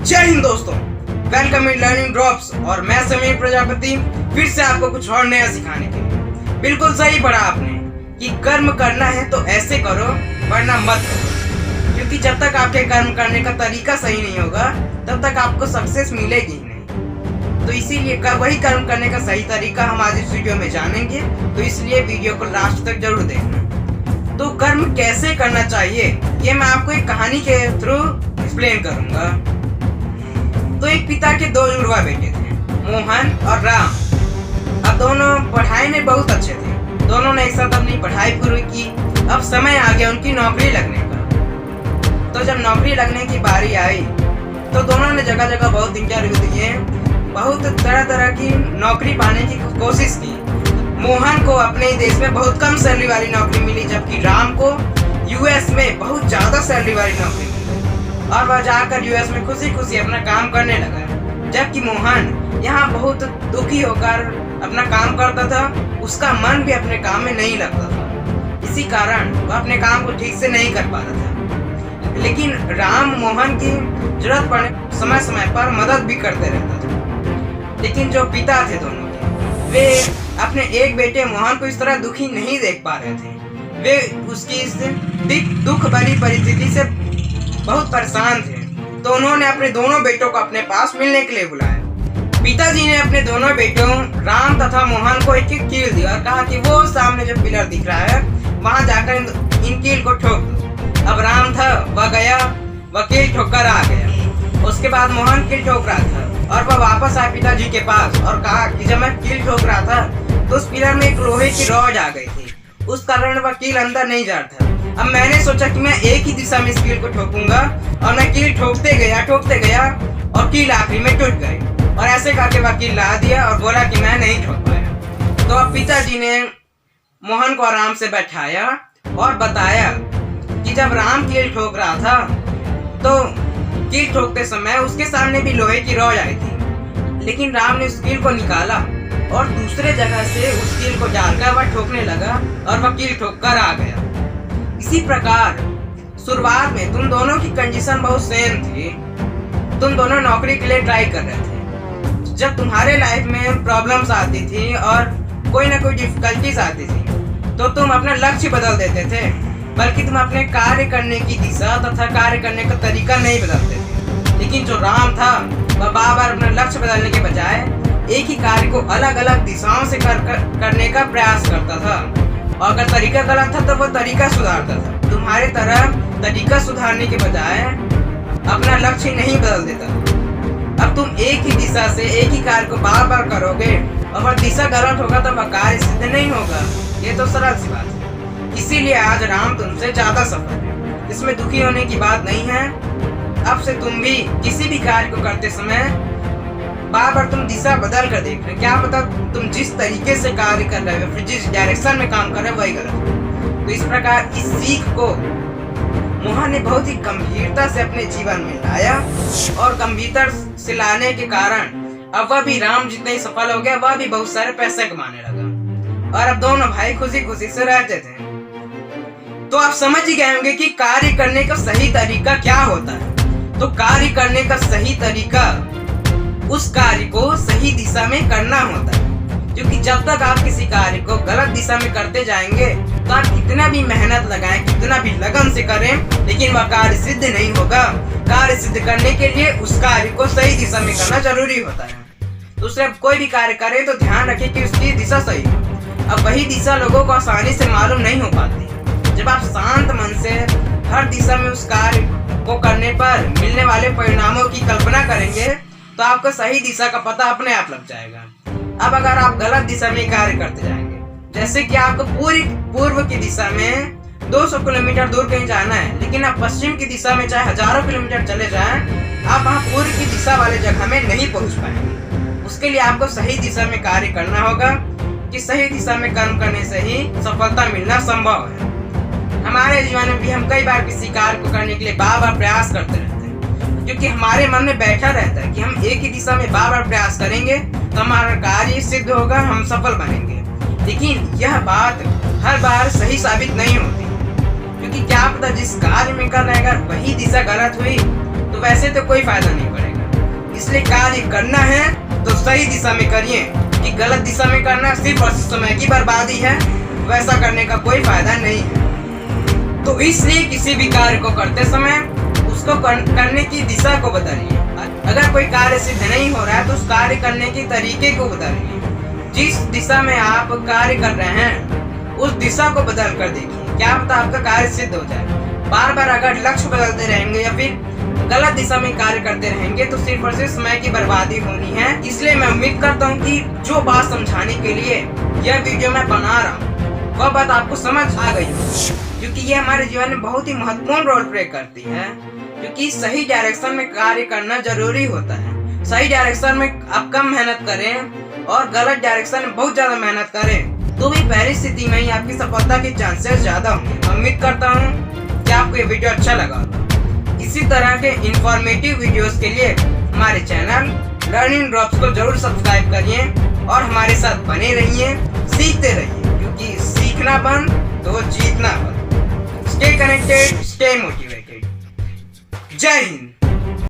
जय हिंद दोस्तों, welcome in learning drops. और मैं समीर प्रजापति फिर से आपको कुछ और नया सिखाने के लिए। बिल्कुल सही पढ़ा आपने कि कर्म करना है तो ऐसे करो वरना मत करो, क्योंकि जब तक आपके कर्म करने का तरीका सही नहीं होगा तब तक आपको सक्सेस मिलेगी ही नहीं। तो इसीलिए वही कर्म करने का सही तरीका हम आज इस वीडियो में जानेंगे, तो इसलिए वीडियो को लास्ट तक जरूर देखना। तो कर्म कैसे करना चाहिए ये मैं आपको एक कहानी के थ्रू एक्सप्लेन करूंगा। तो एक पिता के दो जुड़वा बेटे थे, मोहन और राम। अब दोनों पढ़ाई में बहुत अच्छे थे। दोनों ने एक साथ अपनी पढ़ाई पूरी की। अब समय आ गया उनकी नौकरी लगने का। तो जब नौकरी लगने की बारी आई तो दोनों ने जगह जगह बहुत इंटरव्यू दिए, बहुत तरह तरह की नौकरी पाने की कोशिश की। मोहन को अपने ही देश में बहुत कम सैलरी वाली नौकरी मिली, जबकि राम को यूएस में बहुत ज्यादा सैलरी वाली नौकरी मिली और वह जाकर यूएस में खुशी खुशी अपना काम करने लगा। जबकि मोहन यहाँ बहुत दुखी होकर अपना काम करता था, उसका मन भी अपने काम में नहीं लगता था। इसी कारण वह अपने काम को ठीक से नहीं कर पा रहा था। लेकिन राम मोहन की जरूरत पड़ने समय समय पर मदद भी करते रहता था। लेकिन जो पिता थे दोनों के, वे अपने एक बेटे मोहन को इस तरह दुखी नहीं देख पा रहे थे। वे उसकी इस दुख भरी परिस्थिति से बहुत परेशान थे। तो उन्होंने अपने दोनों बेटों को अपने पास मिलने के लिए बुलाया। पिताजी ने अपने दोनों बेटों राम तथा मोहन को एक एक कील दिया और कहा कि वो सामने जो पिलर दिख रहा है वहां जाकर इन कील को ठोक दो। अब राम था, वह गया, वह कील ठोक कर आ गया। उसके बाद मोहन कील ठोक रहा था और वह वापस आया पिताजी के पास और कहा कि जब मैं कील ठोक रहा था तो उस पिलर में एक लोहे की रॉड आ गई थी, उस कारण वह कील अंदर नहीं जा रहा था। अब मैंने सोचा कि मैं एक ही दिशा में इस कील को ठोकूंगा और मैं कील ठोकते गया और कील आखिरी में टूट गई। और ऐसे करके वह कील ला दिया और बोला कि मैं नहीं ठोक पाया। तो अब पिताजी ने मोहन को आराम से बैठाया और बताया कि जब राम कील ठोक रहा था तो कील ठोकते समय उसके सामने भी लोहे की रॉड आई थी, लेकिन राम ने उस कील को निकाला और दूसरे जगह से उस कील को डालकर वह ठोकने लगा और वह कील ठोक कर आ गया। इसी प्रकार शुरुआत में तुम दोनों की कंडीशन बहुत सेम थी। तुम दोनों नौकरी के लिए ट्राई कर रहे थे। जब तुम्हारे लाइफ में प्रॉब्लम्स आती थी और कोई ना कोई डिफिकल्टीज आती थी तो तुम अपना लक्ष्य बदल देते थे, बल्कि तुम अपने कार्य करने की दिशा तथा कार्य करने का तरीका नहीं बदलते थे। लेकिन जो राम था वह बार बार अपना लक्ष्य बदलने के बजाय एक ही कार्य को अलग अलग दिशाओं से करने का प्रयास करता था। और अगर तरीका गलत था तो वो तरीका सुधारता था। तुम्हारे तरह तरीका सुधारने के बजाय अपना लक्ष्य नहीं बदल देता। अब तुम एक ही दिशा से एक ही कार्य को बार बार करोगे और वह दिशा गलत होगा तो वह कार्य सिद्ध नहीं होगा। ये तो सरल सी बात है। इसीलिए आज राम तुमसे ज्यादा सफल है, इसमें दुखी होने की बात नहीं है। अब से तुम भी किसी भी कार्य को करते समय बार बार तुम दिशा बदल कर देख रहे, क्या पता तुम जिस तरीके से कार्य कर रहे हो फिर जिस डायरेक्शन में काम कर रहे हो वही गलत हो। तो इस प्रकार इस सीख को मोहन ने बहुत ही गंभीरता से अपने जीवन में लाया और गंभीरता से लाने के कारण अब वह भी राम जितना ही सफल हो गया, वह भी बहुत सारे पैसे कमाने लगा और अब दोनों भाई खुशी खुशी से रहते थे। तो आप समझ ही गए होंगे कि कार्य करने का सही तरीका क्या होता है। तो कार्य करने का सही तरीका उस कार्य को सही दिशा में करना होता है, क्योंकि जब तक आप किसी कार्य को गलत दिशा में करते जाएंगे तो आप कितना भी मेहनत लगाएं, कितना भी लगन से करें, लेकिन वह कार्य सिद्ध नहीं होगा। कार्य सिद्ध करने के लिए उस कार्य को सही दिशा में करना जरूरी होता है। दूसरे कोई भी कार्य करें तो ध्यान रखें कि उसकी दिशा सही हो। अब वही दिशा लोगों को आसानी से मालूम नहीं हो पाती। जब आप शांत मन से हर दिशा में उस कार्य को करने पर मिलने वाले परिणामों की कल्पना करेंगे तो आपको सही दिशा का पता अपने आप लग जाएगा। अब अगर आप गलत दिशा में कार्य करते जाएंगे, जैसे कि आपको पूरी पूर्व की दिशा में 200 किलोमीटर दूर कहीं जाना है, लेकिन आप पश्चिम की दिशा में चाहे हजारों किलोमीटर चले जाएं, आप वहाँ पूर्व की दिशा वाले जगह में नहीं पहुँच पाएंगे। उसके लिए आपको सही दिशा में कार्य करना होगा, कि सही दिशा में कर्म करने से ही सफलता मिलना संभव है। हमारे जीवन में भी हम कई बार किसी कार्य को करने के लिए बार बार प्रयास करते रहते हैं, क्योंकि हमारे मन में बैठा रहता है कि हम एक ही दिशा में बार बार प्रयास करेंगे तो हमारा कार्य सिद्ध होगा, हम सफल बनेंगे। लेकिन यह बात हर बार सही साबित नहीं होती, क्योंकि क्या पता जिस कार्य में कर रहेगा वही दिशा गलत हुई तो वैसे तो कोई फायदा नहीं पड़ेगा। इसलिए कार्य करना है तो सही दिशा में करिए, कि गलत दिशा में करना सिर्फ और सिर्फ समय की बर्बादी है, वैसा करने का कोई फायदा नहीं है। तो इसलिए किसी भी कार्य को करते समय उसको करने की दिशा को बदलिए। अगर कोई कार्य सिद्ध नहीं हो रहा है तो उस कार्य करने के तरीके को बदलिए। जिस दिशा में आप कार्य कर रहे हैं उस दिशा को बदल कर देखिए, क्या पता आपका कार्य सिद्ध हो जाए। बार बार अगर लक्ष्य बदलते रहेंगे या फिर गलत दिशा में कार्य करते रहेंगे तो सिर्फ और सिर्फ समय की बर्बादी होनी है। इसलिए मैं उम्मीद करता हूँ कि जो बात समझाने के लिए यह वीडियो मैं बना रहा हूँ वह बात आपको समझ आ गई हो, क्योंकि ये हमारे जीवन में बहुत ही महत्वपूर्ण रोल प्ले करती है। क्योंकि सही डायरेक्शन में कार्य करना जरूरी होता है। सही डायरेक्शन में आप कम मेहनत करें और गलत डायरेक्शन में बहुत ज्यादा मेहनत करें तो भी पहली स्थिति में ही आपकी सफलता के चांसेस ज्यादा होंगे। उम्मीद करता हूँ कि आपको ये वीडियो अच्छा लगा। इसी तरह के इंफॉर्मेटिव वीडियोस के लिए हमारे चैनल लर्निंग ड्रॉप्स को जरूर सब्सक्राइब करिए और हमारे साथ बने रहिए, सीखते रहिए, क्योंकि सीखना बंद तो जीतना बंद। Stay connected, stay motivated. जय हिंद।